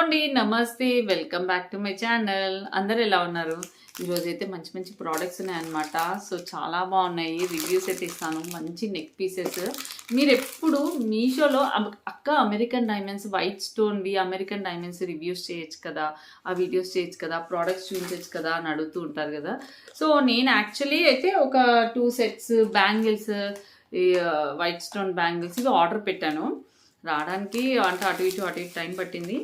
అండి, నమస్తే. Welcome back to my channel. అందరు ఎలా ఉన్నారు? ఈరోజైతే మంచి మంచి ప్రోడక్ట్స్ ఉన్నాయన్నమాట. సో చాలా బాగున్నాయి. రివ్యూస్ అయితే ఇస్తాను. మంచి నెక్ పీసెస్. మీరు ఎప్పుడు మీషోలో అక్క అమెరికన్ డైమండ్స్ వైట్ స్టోన్వి అమెరికన్ డైమండ్స్ రివ్యూస్ చేయొచ్చు కదా, ఆ వీడియోస్ చేయొచ్చు కదా, ప్రోడక్ట్స్ చూపించచ్చు కదా అని అడుగుతూ ఉంటారు కదా. సో నేను యాక్చువల్లీ అయితే ఒక 2 sets bangles, white stone bangles ఇవి ఆర్డర్ పెట్టాను. రావడానికి అంటే అటు ఇటు టైం పట్టింది.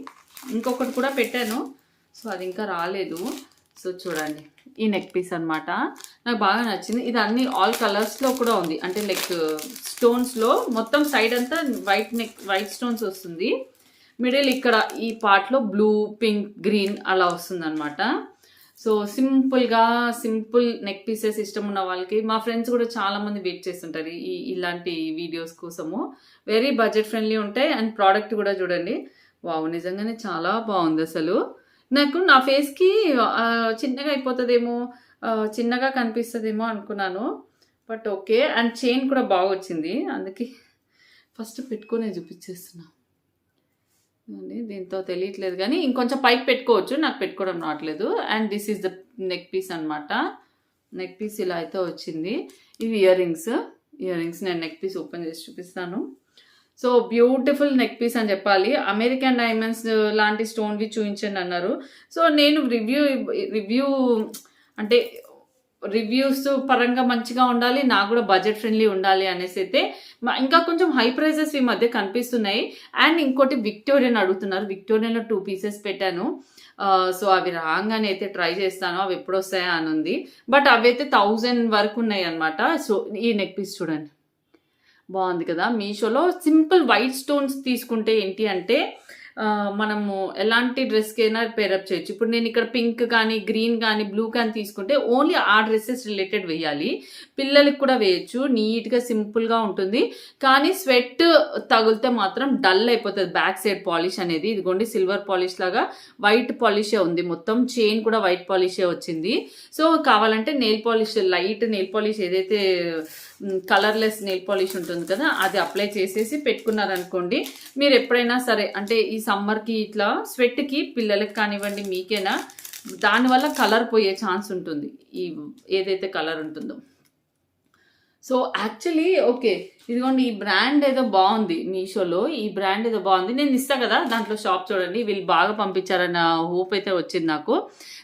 ఇంకొకటి కూడా పెట్టాను, సో అది ఇంకా రాలేదు. సో చూడండి, ఈ నెక్ పీస్ అనమాట. నాకు బాగా నచ్చింది. ఇది అన్ని ఆల్ కలర్స్లో కూడా ఉంది. అంటే లైక్ స్టోన్స్లో మొత్తం సైడ్ అంతా వైట్ స్టోన్స్ వస్తుంది. మిడిల్ ఇక్కడ ఈ పార్ట్లో బ్లూ, పింక్, గ్రీన్ అలా వస్తుంది అనమాట. సో సింపుల్ నెక్ పీసెస్ ఇష్టం ఉన్న వాళ్ళకి, మా ఫ్రెండ్స్ కూడా చాలామంది వెయిట్ చేస్తుంటారు ఇలాంటి వీడియోస్ కోసము. వెరీ బడ్జెట్ ఫ్రెండ్లీ ఉంటాయి. అండ్ ప్రోడక్ట్ కూడా చూడండి, వావ్, నిజంగానే చాలా బాగుంది. అసలు నాకు నా ఫేస్కి చిన్నగా అయిపోతుందేమో, చిన్నగా కనిపిస్తుందేమో అనుకున్నాను, బట్ ఓకే. అండ్ చైన్ కూడా బాగా వచ్చింది, అందుకే ఫస్ట్ పెట్టుకునే చూపించేస్తున్నా. దీంతో తెలియట్లేదు కానీ ఇంకొంచెం పైకి పెట్టుకోవచ్చు, నాకు పెట్టుకోవడం రావట్లేదు. And this is the neck piece అనమాట. నెక్ పీస్ ఇలా అయితే వచ్చింది. ఇవి ఇయర్ రింగ్స్ నేను నెక్ పీస్ ఓపెన్ చేసి చూపిస్తాను. సో బ్యూటిఫుల్ నెక్ పీస్ అని చెప్పాలి. అమెరికన్ డైమండ్స్ లాంటి స్టోన్వి చూపించండి అన్నారు. సో నేను రివ్యూ అంటే రివ్యూస్ పరంగా మంచిగా ఉండాలి, నాకు కూడా బడ్జెట్ ఫ్రెండ్లీ ఉండాలి అనేసి అయితే ఇంకా కొంచెం హై ప్రైజెస్ ఈ మధ్య కనిపిస్తున్నాయి. అండ్ ఇంకోటి విక్టోరియన్ అడుగుతున్నారు. విక్టోరియన్లో 2 పీసెస్ పెట్టాను. సో అవి రాగానే అయితే ట్రై చేస్తాను, అవి ఎప్పుడు వస్తాయా అని ఉంది. బట్ అవి అయితే 1000 వరకు ఉన్నాయి అనమాట. సో ఈ నెక్ పీస్ చూడండి, బాగుంది కదా. మీషోలో సింపుల్ వైట్ స్టోన్స్ తీసుకుంటే ఏంటి అంటే మనము ఎలాంటి డ్రెస్కి అయినా పేరప్ చేయొచ్చు. ఇప్పుడు నేను ఇక్కడ పింక్ కానీ, గ్రీన్ కానీ, బ్లూ కానీ తీసుకుంటే ఓన్లీ ఆ డ్రెస్సెస్ రిలేటెడ్ వేయాలి. పిల్లలకి కూడా వేయచ్చు, నీట్గా సింపుల్గా ఉంటుంది. కానీ స్వెట్ తగిలితే మాత్రం డల్ అయిపోతుంది బ్యాక్ సైడ్ పాలిష్ అనేది. ఇదిగోండి, సిల్వర్ పాలిష్ లాగా వైట్ పాలిషే ఉంది. మొత్తం చైన్ కూడా వైట్ పాలిషే వచ్చింది. సో కావాలంటే nail polish, light nail polish ఏదైతే కలర్లెస్ నెయిల్ పాలిష్ ఉంటుంది కదా, అది అప్లై చేసేసి పెట్టుకున్నారనుకోండి. మీరు ఎప్పుడైనా సరే అంటే ఈ సమ్మర్కి ఇట్లా స్వెట్కి, పిల్లలకి కానివ్వండి మీకైనా, దానివల్ల కలర్ పోయే ఛాన్స్ ఉంటుంది, ఈ ఏదైతే కలర్ ఉంటుందో. సో యాక్చువల్లీ ఓకే, ఇదిగోండి ఈ బ్రాండ్ ఏదో బాగుంది. మీషోలో ఈ బ్రాండ్ ఏదో బాగుంది. నేను ఇస్తా కదా దాంట్లో షాప్ చూడండి, వీళ్ళు బాగా పంపించారన్న హోప్ అయితే వచ్చింది నాకు.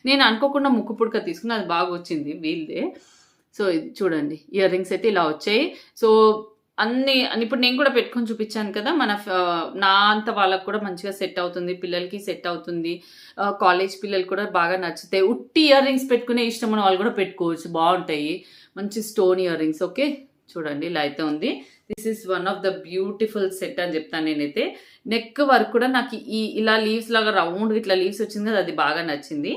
నేను అనుకోకుండా ముక్కు పుడక తీసుకుని అది బాగా వచ్చింది వీళ్ళదే. సో ఇది చూడండి, ఇయర్ రింగ్స్ అయితే ఇలా వచ్చాయి. సో ఇప్పుడు నేను కూడా పెట్టుకొని చూపించాను కదా, నా అంత వాళ్ళకు కూడా మంచిగా సెట్ అవుతుంది, పిల్లలకి సెట్ అవుతుంది, కాలేజ్ పిల్లలు కూడా బాగా నచ్చుతాయి. ఉట్టి ఇయర్ రింగ్స్ పెట్టుకునే ఇష్టం ఉన్న వాళ్ళు కూడా పెట్టుకోవచ్చు, బాగుంటాయి. మంచి స్టోన్ ఇయర్ రింగ్స్. ఓకే చూడండి, ఇలా అయితే ఉంది. This is one of the beautiful set అని చెప్తాను నేనైతే. నెక్ వర్క్ కూడా నాకు ఇలా లీవ్స్ లాగా రౌండ్ ఇట్లా లీవ్స్ వచ్చింది కదా, అది బాగా నచ్చింది.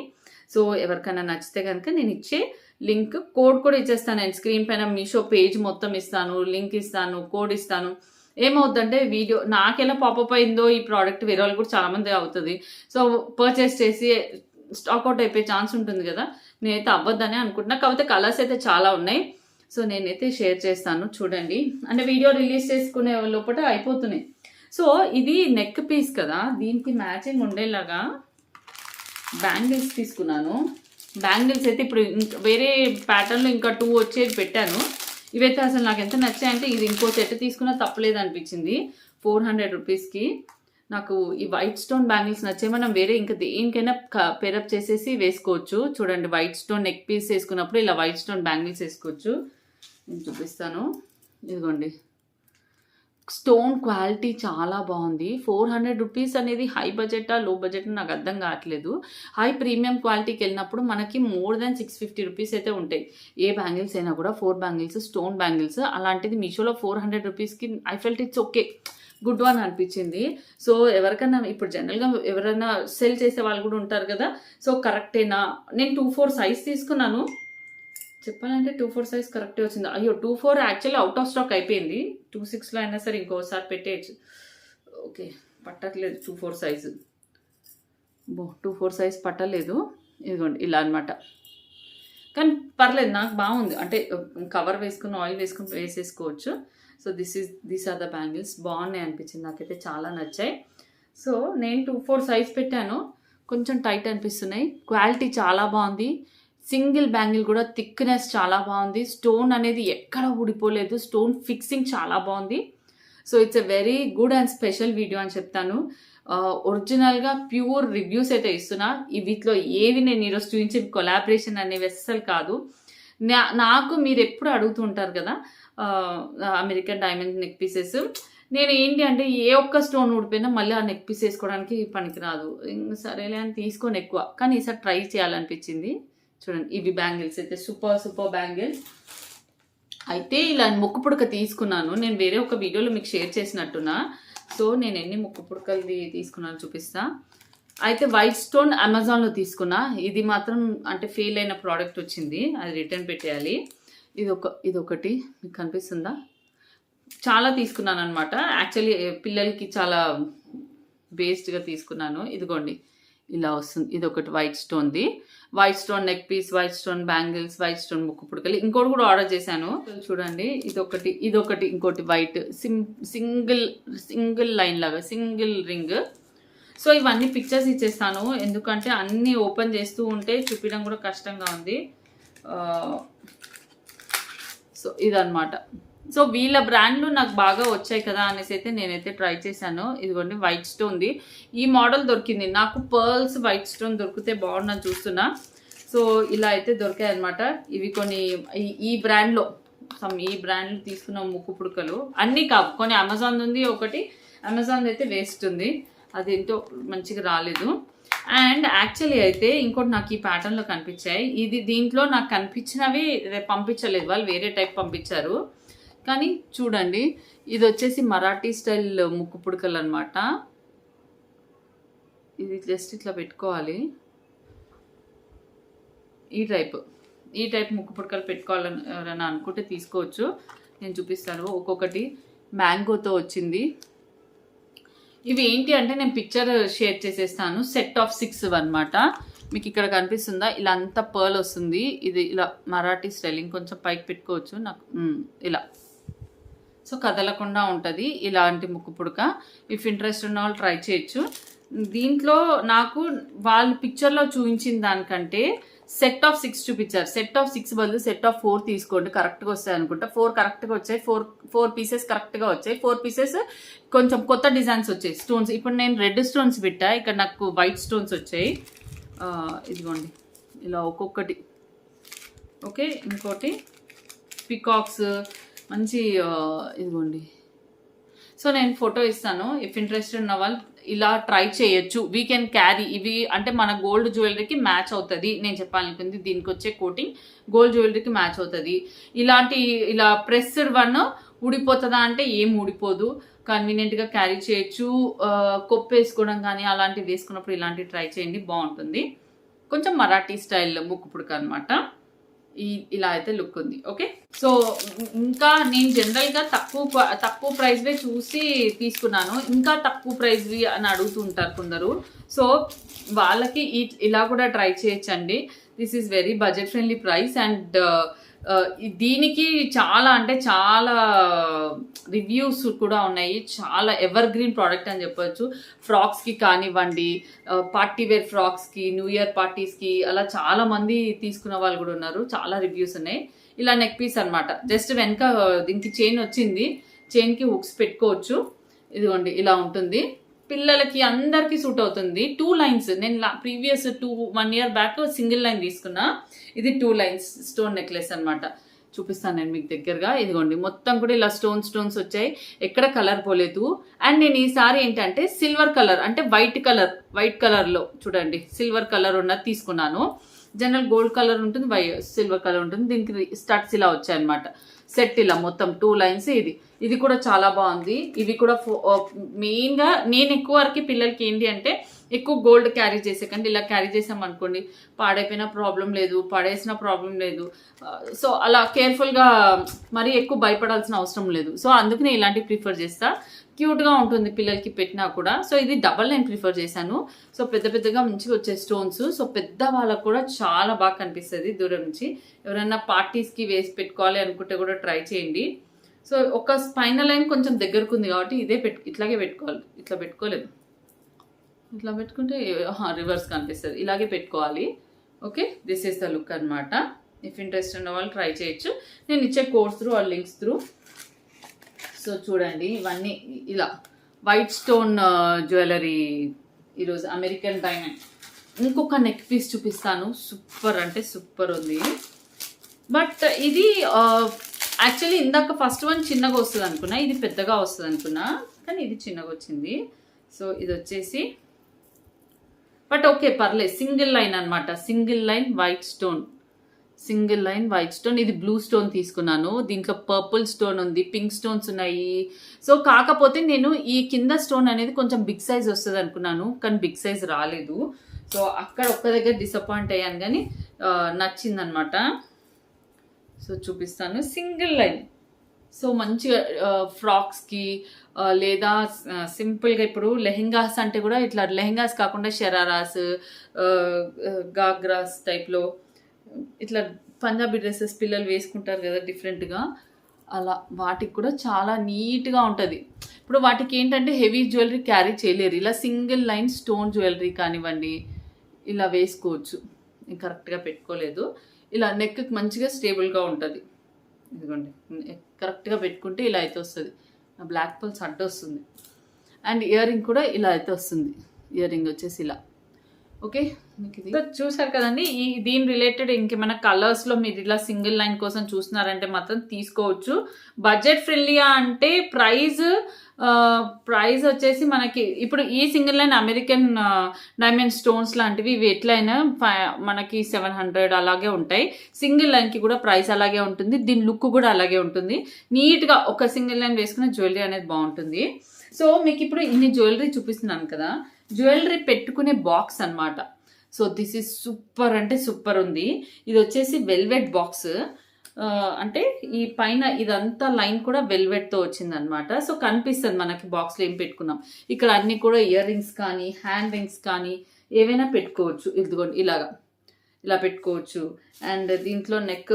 సో ఎవరికైనా నచ్చితే కనుక నేను ఇచ్చే లింక్, కోడ్ కూడా ఇచ్చేస్తాను. నేను స్క్రీన్ పైన మీషో పేజ్ మొత్తం ఇస్తాను, లింక్ ఇస్తాను, కోడ్ ఇస్తాను. ఏమవుతుందంటే వీడియో నాకెలా పాపప్ అయిందో ఈ ప్రోడక్ట్ వేరే వాళ్ళు కూడా చాలామంది అవుతుంది. సో పర్చేస్ చేసి స్టాక్అవుట్ అయిపోయే ఛాన్స్ ఉంటుంది కదా, నేనైతే అవ్వద్దనే అనుకుంటున్నా. కాకపోతే కలర్స్ అయితే చాలా ఉన్నాయి. సో నేనైతే షేర్ చేస్తాను చూడండి. అంటే వీడియో రిలీజ్ చేసుకునే లోపల అయిపోతున్నాయి. సో ఇది నెక్ పీస్ కదా, దీనికి మ్యాచింగ్ ఉండేలాగా బ్యాంగిల్స్ తీసుకున్నాను. బ్యాంగిల్స్ అయితే ఇప్పుడు వేరే ప్యాటర్న్లో ఇంకా 2 వచ్చేవి పెట్టాను. ఇవైతే అసలు నాకు ఎంత నచ్చాయంటే, ఇది ఇంకో సెట్ తీసుకున్నా తప్పలేదు అనిపించింది. 400 రూపీస్కి నాకు ఈ వైట్ స్టోన్ బ్యాంగిల్స్ నచ్చాయి. మనం వేరే ఇంకా దేనికైనా పేరప్ చేసేసి వేసుకోవచ్చు. చూడండి, వైట్ స్టోన్ నెక్ పీస్ వేసుకున్నప్పుడు ఇలా వైట్ స్టోన్ బ్యాంగిల్స్ వేసుకోవచ్చు. నేను చూపిస్తాను. ఇదిగోండి, స్టోన్ క్వాలిటీ చాలా బాగుంది. 400 రూపీస్ అనేది హై బడ్జెటా లో బడ్జెట్ నాకు అర్థం కావట్లేదు. హై ప్రీమియం క్వాలిటీకి వెళ్ళినప్పుడు మనకి మోర్ దాన్ 650 రూపీస్ అయితే ఉంటాయి. ఏ బ్యాంగిల్స్ అయినా కూడా 4 బ్యాంగిల్స్ స్టోన్ బ్యాంగిల్స్. అలాంటిది మీషోలో 400 రూపీస్కి I felt it's okay, good one అనిపించింది. సో ఎవరికైనా ఇప్పుడు జనరల్గా ఎవరైనా సెల్ చేసే వాళ్ళు కూడా ఉంటారు కదా, సో కరెక్టేనా. నేను 2-4 సైజ్ తీసుకున్నాను. చెప్పాలంటే 2-4 సైజ్ కరెక్టే వచ్చింది. అయ్యో 2-4 యాక్చువల్లీ అవుట్ ఆఫ్ స్టాక్ అయిపోయింది. 2-6లో అయినా సరే ఇంకోసారి పెట్టేయచ్చు. ఓకే, పట్టట్లేదు 2-4 సైజు. 2-4 సైజ్ పట్టలేదు. ఇదిగోండి ఇలా అనమాట. కానీ పర్లేదు, నాకు బాగుంది. అంటే కవర్ వేసుకుని ఆయిల్ వేసుకుని వేసేసుకోవచ్చు. So these are the bangles. బాగున్నాయి అనిపించింది నాకైతే, చాలా నచ్చాయి. సో నేను 2-4 సైజ్ పెట్టాను, కొంచెం టైట్ అనిపిస్తున్నాయి. క్వాలిటీ చాలా బాగుంది. సింగిల్ బ్యాంగిల్ కూడా థిక్నెస్ చాలా బాగుంది. స్టోన్ అనేది ఎక్కడ ఊడిపోలేదు. స్టోన్ ఫిక్సింగ్ చాలా బాగుంది. So it's a very good and special video అని చెప్తాను. ఒరిజినల్గా ప్యూర్ రివ్యూస్ అయితే ఇస్తున్నా. ఈ వీటిలో ఏవి నేను ఈరోజు చూపించే కొలాబరేషన్ అనేవి అస్సలు కాదు. నాకు మీరు ఎప్పుడు అడుగుతుంటారు కదా అమెరికన్ డైమండ్ నెక్ పీసెస్. నేను ఏంటి అంటే ఏ ఒక్క స్టోన్ ఊడిపోయినా మళ్ళీ ఆ నెక్ పీస్ వేసుకోవడానికి పనికిరాదు. సరేలే అని తీసుకొని ఎక్కువ, కానీ ఈసారి ట్రై చేయాలనిపించింది. చూడండి, ఇవి బ్యాంగిల్స్ అయితే సూపర్ బ్యాంగిల్స్. అయితే ఇలా ముక్కు పుడక తీసుకున్నాను. నేను వేరే ఒక వీడియోలో మీకు షేర్ చేసినట్టున్నా. సో నేను ఎన్ని ముక్కు పుడకలది తీసుకున్నాను చూపిస్తా. అయితే వైట్ స్టోన్ అమెజాన్లో తీసుకున్నా. ఇది మాత్రం అంటే ఫెయిల్ అయిన ప్రోడక్ట్ వచ్చింది, అది రిటర్న్ పెట్టేయాలి. ఇదొకటి మీకు కనిపిస్తుందా? చాలా తీసుకున్నాను అనమాట. యాక్చువల్లీ పిల్లలకి చాలా బేస్డ్గా తీసుకున్నాను. ఇదిగోండి ఇలా వస్తుంది. ఇది ఒకటి వైట్ స్టోన్ది, white stone neck piece, white stone bangles, white stone ముక్కు పుడకలు. ఇంకోటి కూడా ఆర్డర్ చేశాను, చూడండి. ఇదొకటి ఇంకోటి వైట్ సింగిల్ లైన్ లాగా సింగిల్ రింగ్. సో ఇవన్నీ పిక్చర్స్ ఇచ్చేస్తాను, ఎందుకంటే అన్నీ ఓపెన్ చేస్తూ ఉంటే చూపించడం కూడా కష్టంగా ఉంది. సో ఇదన్నమాట. సో వీళ్ళ బ్రాండ్లు నాకు బాగా వచ్చాయి కదా అనేసి అయితే నేనైతే ట్రై చేశాను. ఇదిగోండి వైట్ స్టోన్ది ఈ మోడల్ దొరికింది నాకు. పర్ల్స్ వైట్ స్టోన్ దొరికితే బాగుందని చూస్తున్నా. సో ఇలా అయితే దొరికాయి అనమాట. ఇవి కొన్ని ఈ బ్రాండ్లో తీసుకున్న ముక్కు పుడకలు అన్నీ కావు, కొన్ని అమెజాన్ ఉంది. ఒకటి అమెజాన్ అయితే వేస్ట్ ఉంది, అది ఏంటో మంచిగా రాలేదు. అండ్ యాక్చువల్లీ అయితే ఇంకోటి నాకు ఈ ప్యాటర్న్లో కనిపించాయి. దీంట్లో నాకు కనిపించినవి పంపించలేదు, వాళ్ళు వేరే టైప్ పంపించారు. కానీ చూడండి, ఇది వచ్చేసి మరాఠీ స్టైల్ ముక్కు పుడకలు అనమాట. ఇది జస్ట్ ఇట్లా పెట్టుకోవాలి. ఈ టైప్ ముక్కు పుడకలు పెట్టుకోవాలని అనుకుంటే తీసుకోవచ్చు. నేను చూపిస్తాను. ఒక్కొక్కటి మ్యాంగోతో వచ్చింది. ఇవి ఏంటి అంటే నేను పిక్చర్ షేర్ చేసేస్తాను. సెట్ ఆఫ్ 6 అనమాట. మీకు ఇక్కడ కనిపిస్తుందా? ఇలా అంతా పర్ల్ వస్తుంది. ఇది ఇలా మరాఠీ స్టైల్. ఇంకొంచెం పైకి పెట్టుకోవచ్చు నాకు ఇలా. సో కదలకుండా ఉంటుంది ఇలాంటి ముక్కు పుడక. ఇఫ్ ఇంట్రెస్ట్ ఉన్న వాళ్ళు ట్రై చేయొచ్చు. దీంట్లో నాకు వాళ్ళు పిక్చర్లో చూపించిన దానికంటే సెట్ ఆఫ్ 6 చూపించారు. సెట్ ఆఫ్ 6 బదులు సెట్ ఆఫ్ 4 తీసుకోండి, కరెక్ట్గా వస్తాయి అనుకుంటా. 4 కరెక్ట్గా వచ్చాయి. 4 పీసెస్ కరెక్ట్గా వచ్చాయి. 4 పీసెస్ కొంచెం కొత్త డిజైన్స్ వచ్చాయి. స్టోన్స్ ఇప్పుడు నేను రెడ్ స్టోన్స్ పెట్టా, ఇక్కడ నాకు వైట్ స్టోన్స్ వచ్చాయి. ఇదిగోండి ఇలా ఒక్కొక్కటి. ఓకే, ఇంకోటి పికాక్స్ మంచి ఇదిగోండి. సో నేను ఫోటో ఇస్తాను, ఇఫ్ ఇంట్రెస్టెడ్ ఉన్న వాళ్ళు ఇలా ట్రై చేయొచ్చు. We can carry. ఇవి అంటే మన గోల్డ్ జ్యువెలరీకి మ్యాచ్ అవుతుంది. నేను చెప్పాలనుకుంది దీనికి వచ్చే కోటింగ్ గోల్డ్ జ్యువెలరీకి మ్యాచ్ అవుతుంది. ఇలా ప్రెస్డ్ వన్ ఊడిపోతుందా అంటే ఏం ఊడిపోదు, కన్వీనియంట్గా క్యారీ చేయొచ్చు. కొప్పు వేసుకోవడం కానీ అలాంటివి వేసుకున్నప్పుడు ఇలాంటివి ట్రై చేయండి, బాగుంటుంది. కొంచెం మరాఠీ స్టైల్ ముక్కు పుడక అనమాట. ఇలా అయితే లుక్ ఉంది. ఓకే, సో ఇంకా నేను జనరల్గా తక్కువ ప్రైస్వే చూసి తీసుకున్నాను. ఇంకా తక్కువ ప్రైస్వి అని అడుగుతుంటారు కొందరు. సో వాళ్ళకి ఇలా కూడా ట్రై చేయొచ్చండి. This is very budget friendly price. And దీనికి చాలా అంటే చాలా రివ్యూస్ కూడా ఉన్నాయి. చాలా ఎవర్ గ్రీన్ ప్రోడక్ట్ అని చెప్పొచ్చు. ఫ్రాక్స్కి కానివ్వండి, పార్టీ వేర్ ఫ్రాక్స్కి, న్యూ ఇయర్ పార్టీస్కి అలా చాలా మంది తీసుకున్న వాళ్ళు కూడా ఉన్నారు. చాలా రివ్యూస్ ఉన్నాయి. ఇలా నెక్ పీస్ అనమాట. జస్ట్ వెనక దీనికి చైన్ వచ్చింది, చైన్కి హుక్స్ పెట్టుకోవచ్చు. ఇదిగోండి ఇలా ఉంటుంది. పిల్లలకి అందరికీ సూట్ అవుతుంది. 2 లైన్స్. నేను previous 1 year back single line తీసుకున్నా. ఇది 2 లైన్స్ స్టోన్ నెక్లెస్ అనమాట. చూపిస్తాను నేను మీకు దగ్గరగా. ఇదిగోండి మొత్తం కూడా ఇలా స్టోన్స్ వచ్చాయి, ఎక్కడ కలర్ పోలేదు. అండ్ నేను ఈసారి ఏంటంటే సిల్వర్ కలర్ అంటే వైట్ కలర్లో చూడండి సిల్వర్ కలర్ ఉన్నది తీసుకున్నాను. జనరల్ గోల్డ్ కలర్ ఉంటుంది, సిల్వర్ కలర్ ఉంటుంది. దీనికి స్టడ్స్ ఇలా వచ్చాయన్నమాట. సెట్ ఇలా మొత్తం 2 లైన్స్. ఇది కూడా చాలా బాగుంది. ఇవి కూడా మెయిన్గా నేను ఎక్కువ వరకు పిల్లలకి ఏంటి అంటే ఎక్కువ గోల్డ్ క్యారీ చేసేకండి ఇలా క్యారీ చేసామనుకోండి పాడైపోయిన ప్రాబ్లం లేదు, పడేసిన ప్రాబ్లం లేదు. సో అలా కేర్ఫుల్గా మరీ ఎక్కువ భయపడాల్సిన అవసరం లేదు. సో అందుకనే ఇలాంటివి ప్రిఫర్ చేస్తా. క్యూట్గా ఉంటుంది పిల్లలకి పెట్టినా కూడా. సో ఇది డబల్ నేను ప్రిఫర్ చేశాను. సో పెద్దగా మంచిగా వచ్చే స్టోన్స్. సో పెద్ద వాళ్ళకు కూడా చాలా బాగా కనిపిస్తుంది దూరం నుంచి. ఎవరైనా పార్టీస్కి వేసి పెట్టుకోవాలి అనుకుంటే కూడా ట్రై చేయండి. సో ఒక స్పైనల్ లైన్ కొంచెం దగ్గరకు ఉంది కాబట్టి ఇట్లాగే పెట్టుకోవాలి, ఇట్లా పెట్టుకోలేదు. ఇట్లా పెట్టుకుంటే రివర్స్ కనిపిస్తుంది. ఇలాగే పెట్టుకోవాలి. Okay, this is the look అనమాట. ఇఫ్ ఇంట్రెస్ట్ ఉన్న వాళ్ళు ట్రై చేయొచ్చు. నేను ఇచ్చే codes through or links through. So చూడండి, ఇవన్నీ ఇలా వైట్ స్టోన్ జ్యువెలరీ, ఈరోజు అమెరికన్ డైమండ్. ఇంకొక నెక్ పీస్ చూపిస్తాను. సూపర్ అంటే సూపర్ ఉంది. బట్ ఇది యాక్చువల్లీ ఇందాక ఫస్ట్ వన్ చిన్నగా వస్తుంది అనుకున్నా, ఇది పెద్దగా వస్తుంది అనుకున్నా, కానీ ఇది చిన్నగా వచ్చింది. సో ఇది వచ్చేసి బట్ ఓకే పర్లేదు, సింగిల్ లైన్ అనమాట. Single line white stone, single line white stone. ఇది బ్లూ స్టోన్ తీసుకున్నాను. దీంట్లో పర్పుల్ స్టోన్ ఉంది, పింక్ స్టోన్స్ ఉన్నాయి. సో కాకపోతే నేను ఈ కింద స్టోన్ అనేది కొంచెం బిగ్ సైజ్ వస్తుంది అనుకున్నాను, కానీ బిగ్ సైజ్ రాలేదు. సో అక్కడ ఒక్క దగ్గర డిసప్పాయింట్ అయ్యాను, కానీ నచ్చిందనమాట. సో చూపిస్తాను. Single line. సో మంచిగా ఫ్రాక్స్కి లేదా సింపుల్గా ఇప్పుడు లెహెంగాస్ అంటే కూడా ఇట్లా లెహెంగాస్ కాకుండా షరారాస్, గాగ్రాస్ టైప్లో ఇట్లా పంజాబీ డ్రెస్సెస్ పిల్లలు వేసుకుంటారు కదా డిఫరెంట్గా, అలా వాటికి కూడా చాలా నీట్గా ఉంటుంది. ఇప్పుడు వాటికి ఏంటంటే హెవీ జ్యువెలరీ క్యారీ చేయలేరు. ఇలా సింగిల్ లైన్ స్టోన్ జ్యువెలరీ కానివ్వండి ఇలా వేసుకోవచ్చు. నేను కరెక్ట్గా పెట్టుకోలేదు. ఇలా నెక్కి మంచిగా స్టేబుల్గా ఉంటుంది. ఇదిగోండి, కరెక్ట్గా పెట్టుకుంటే ఇలా అయితే వస్తుంది. బ్లాక్ పల్స్ అడ్డు వస్తుంది. అండ్ ఇయర్ రింగ్ కూడా ఇలా అయితే వస్తుంది. ఇయర్ రింగ్ వచ్చేసి ఇలా. ఓకే, మీకు ఇది చూసారు కదండి. దీని రిలేటెడ్ ఇంకేమైనా కలర్స్లో మీరు ఇలా సింగిల్ లైన్ కోసం చూస్తున్నారంటే మాత్రం తీసుకోవచ్చు. బడ్జెట్ ఫ్రెండ్లీగా అంటే ప్రైస్ వచ్చేసి మనకి ఇప్పుడు ఈ single line American diamond stones లాంటివి ఇవి ఎట్లయినా మనకి 700 అలాగే ఉంటాయి. సింగిల్ లైన్కి కూడా ప్రైస్ అలాగే ఉంటుంది. దీని లుక్ కూడా అలాగే ఉంటుంది. నీట్గా ఒక సింగిల్ లైన్ వేసుకున్న జ్యువెలరీ అనేది బాగుంటుంది. సో మీకు ఇప్పుడు ఇన్ని జ్యువెలరీ చూపిస్తున్నాను కదా, జ్యువెలరీ పెట్టుకునే బాక్స్ అనమాట. సో దిస్ ఈజ్ సూపర్ అంటే సూపర్ ఉంది. ఇది వచ్చేసి వెల్వెట్ బాక్స్. అంటే ఈ పైన ఇదంతా లైన్ కూడా వెల్వెట్తో వచ్చిందనమాట. సో కనిపిస్తుంది మనకి బాక్స్లో ఏం పెట్టుకున్నాం. ఇక్కడ అన్ని కూడా ఇయర్ రింగ్స్ కానీ హ్యాండ్ రింగ్స్ కానీ ఏవైనా పెట్టుకోవచ్చు. ఇదిగోండి ఇలా పెట్టుకోవచ్చు. అండ్ దీంట్లో నెక్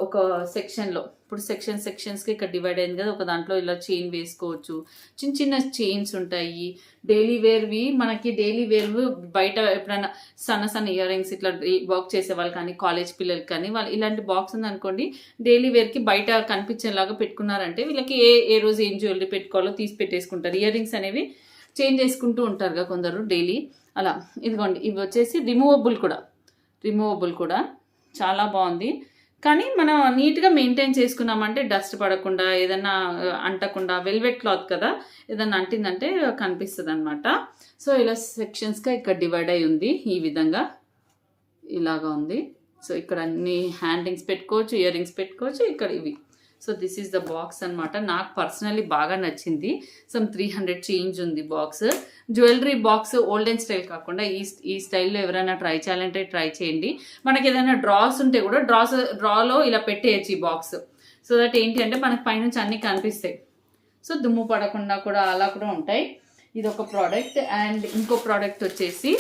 ఒక సెక్షన్లో, ఇప్పుడు సెక్షన్స్కి ఇక్కడ డివైడ్ అయింది కదా, ఒక దాంట్లో ఇలా చైన్ వేసుకోవచ్చు. చిన్న చిన్న చైన్స్ ఉంటాయి. డైలీ వేర్వి మనకి డైలీ వేర్వి బయట ఎప్పుడైనా సన్న ఇయర్ రింగ్స్ ఇట్లా వర్క్ చేసే వాళ్ళు కానీ కాలేజ్ పిల్లలకి కానీ వాళ్ళు ఇలాంటి బాక్స్ ఉంది అనుకోండి, డైలీ వేర్కి బయట కనిపించేలాగా పెట్టుకున్నారంటే వీళ్ళకి ఏ రోజు ఏం జ్యువెలరీ పెట్టుకోవాలో తీసి పెట్టేసుకుంటారు. ఇయర్ రింగ్స్ అనేవి చేంజ్ చేసుకుంటూ ఉంటారుగా కొందరు డైలీ అలా. ఇదిగోండి, ఇవి వచ్చేసి రిమూవబుల్ కూడా చాలా బాగుంది. కానీ మనం నీట్గా మెయింటైన్ చేసుకున్నామంటే డస్ట్ పడకుండా, ఏదన్నా అంటకుండా, వెల్వెట్ క్లాత్ కదా, ఏదన్నా అంటిందంటే కనిపిస్తుంది అనమాట. సో ఇలా సెక్షన్స్గా ఇక్కడ డివైడ్ అయి ఉంది. ఈ విధంగా ఇలాగా ఉంది. సో ఇక్కడ అన్ని హ్యాండ్ రింగ్స్ పెట్టుకోవచ్చు, ఇయర్ రింగ్స్ పెట్టుకోవచ్చు. ఇక్కడ ఇవి. So this is the box అనమాట. నాకు పర్సనలీ బాగా నచ్చింది. సమ్ 300 చేంజ్ ఉంది box. Jewellery box olden style కాకుండా ఈ స్టైల్లో ఎవరైనా ట్రై చేయాలంటే ట్రై చేయండి. మనకి ఏదైనా డ్రాస్ ఉంటే కూడా డ్రాలో ఇలా పెట్టేయచ్చు ఈ బాక్స్. సో దట్ ఏంటి అంటే మనకి పైనుంచి అన్నీ కనిపిస్తాయి. సో దుమ్ము పడకుండా కూడా అలా కూడా ఉంటాయి. ఇది ఒక ప్రోడక్ట్. అండ్ ఇంకో ప్రోడక్ట్ వచ్చేసి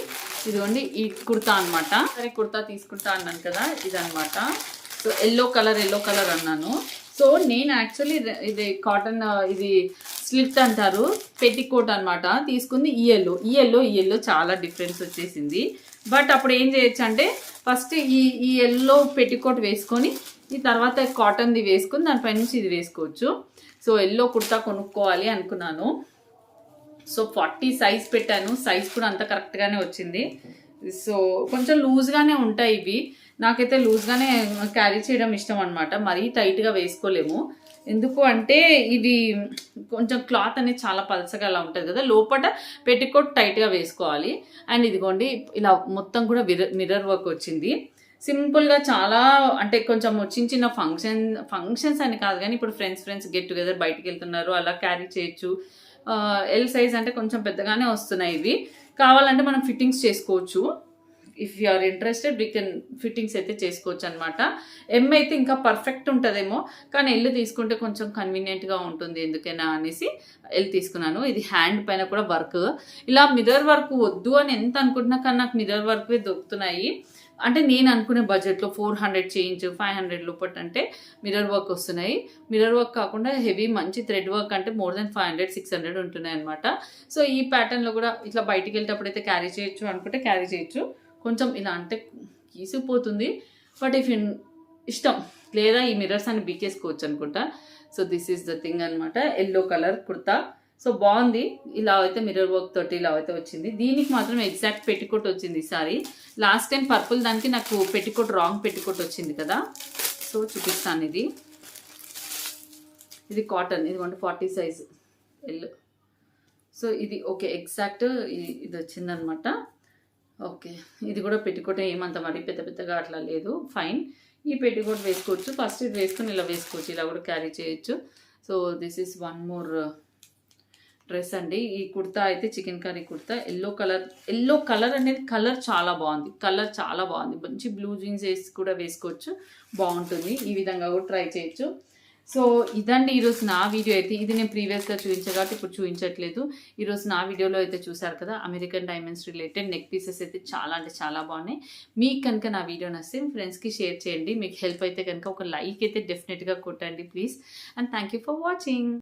ఇదిగోండి, ఈ కుర్తా అనమాట. సరే కుర్తా తీసుకుంటా అన్నాను కదా, ఇదనమాట. సో ఎల్లో కలర్ అన్నాను. సో నేను యాక్చువల్లీ ఇది కాటన్, ఇది స్లిట్ అంటారు, పెట్టికోట్ అనమాట తీసుకుంది. ఈ ఎల్లో చాలా డిఫరెన్స్ వచ్చేసింది. బట్ అప్పుడు ఏం చేయొచ్చు అంటే ఫస్ట్ ఈ ఎల్లో పెట్టికోట్ వేసుకొని ఈ తర్వాత కాటన్ది వేసుకొని దానిపై నుంచి ఇది వేసుకోవచ్చు. సో ఎల్లో కుర్తా కొనుక్కోవాలి అనుకున్నాను. సో 40 సైజ్ పెట్టాను. సైజ్ కూడా అంత కరెక్ట్గానే వచ్చింది. సో కొంచెం లూజ్గానే ఉంటాయి ఇవి. నాకైతే లూజ్గానే క్యారీ చేయడం ఇష్టం అనమాట. మరీ టైట్గా వేసుకోలేము. ఎందుకు అంటే ఇది కొంచెం క్లాత్ అనేది చాలా పలసగా అలా ఉంటుంది కదా, లోపల పెట్టికోట్ టైట్గా వేసుకోవాలి. అండ్ ఇదిగోండి ఇలా మొత్తం కూడా మిర్రర్ వర్క్ వచ్చింది. సింపుల్గా చాలా అంటే కొంచెం చిన్న ఫంక్షన్స్ అని కాదు కానీ ఇప్పుడు ఫ్రెండ్స్ గెట్ టుగెదర్ బయటికి వెళ్తున్నారు, అలా క్యారీ చేయొచ్చు. ఎల్ సైజ్ అంటే కొంచెం పెద్దగానే వస్తున్నాయి ఇవి. కావాలంటే మనం ఫిట్టింగ్స్ చేసుకోవచ్చు. If you are interested we can fittings అయితే చేసుకోవచ్చు అనమాట. ఎం అయితే ఇంకా పర్ఫెక్ట్ ఉంటుందేమో, కానీ ఎల్ తీసుకుంటే కొంచెం కన్వీనియంట్గా ఉంటుంది ఎందుకైనా అనేసి ఎల్ తీసుకున్నాను. ఇది హ్యాండ్ పైన కూడా వర్క్, ఇలా మిర్రర్ వర్క్ వద్దు అని ఎంత అనుకుంటున్నా కానీ నాకు మిర్రర్ వర్క్వే దొరుకుతున్నాయి. అంటే నేను అనుకునే బడ్జెట్లో 400 చేంజ్ 500 లోపట్ అంటే మిర్రర్ వర్క్ వస్తున్నాయి. మిర్రర్ వర్క్ కాకుండా హెవీ మంచి థ్రెడ్ వర్క్ అంటే మోర్ దెన్ 500-600 ఉంటున్నాయి అనమాట. సో ఈ ప్యాటర్న్లో కూడా ఇట్లా బయటికి వెళ్ళేటప్పుడు అయితే క్యారీ చేయొచ్చు అనుకుంటే క్యారీ చేయొచ్చు. కొంచెం ఇలా అంటే గీసిపోతుంది, బట్ ఇఫ్ ఇష్టం లేదా ఈ మిర్రర్స్ అని బీకేసుకోవచ్చు అనుకుంటా. So this is the thing అనమాట. Yellow colour kurta. సో బాగుంది. ఇలా అయితే మిర్రర్ వర్క్ తోటి ఇలా అయితే వచ్చింది. దీనికి మాత్రం ఎగ్జాక్ట్ పెట్టికోట్ వచ్చింది ఈసారి. లాస్ట్ టైం పర్పుల్ దానికి నాకు పెట్టికోట్ రాంగ్ పెట్టికోట్ వచ్చింది కదా. సో చూపిస్తాను. ఇది కాటన్, ఇది 140 సైజ్ ఎల్లో. సో ఇది ఓకే ఎగ్జాక్ట్ ఇది వచ్చిందనమాట. ఓకే ఇది కూడా పెట్టికోట్ ఏమంత మరి పెద్ద పెద్దగా అట్లా లేదు, ఫైన్. ఈ పెట్టికోట్ వేసుకోవచ్చు. ఫస్ట్ ఇది వేసుకొని ఇలా వేసుకోవచ్చు, ఇలా కూడా క్యారీ చేయొచ్చు. So this is one more dress అండి. ఈ కుర్తా అయితే chicken curry kurta, yellow colour అనేది కలర్ చాలా బాగుంది. మంచి బ్లూ జీన్స్ వేసి కూడా వేసుకోవచ్చు, బాగుంటుంది. ఈ విధంగా కూడా ట్రై చేయొచ్చు. సో ఇదండి ఈరోజు నా వీడియో అయితే. ఇది నేను ప్రీవియస్గా చూపించా కాబట్టి ఇప్పుడు చూపించట్లేదు. ఈరోజు నా వీడియోలో అయితే చూసారు కదా, American diamonds related neck pieces అయితే చాలా అంటే చాలా బాగున్నాయి. మీకు కనుక నా వీడియో నచ్చితే మీ ఫ్రెండ్స్కి షేర్ చేయండి. మీకు హెల్ప్ అయితే కనుక ఒక లైక్ అయితే డెఫినెట్గా కొట్టండి please. And thank you for watching.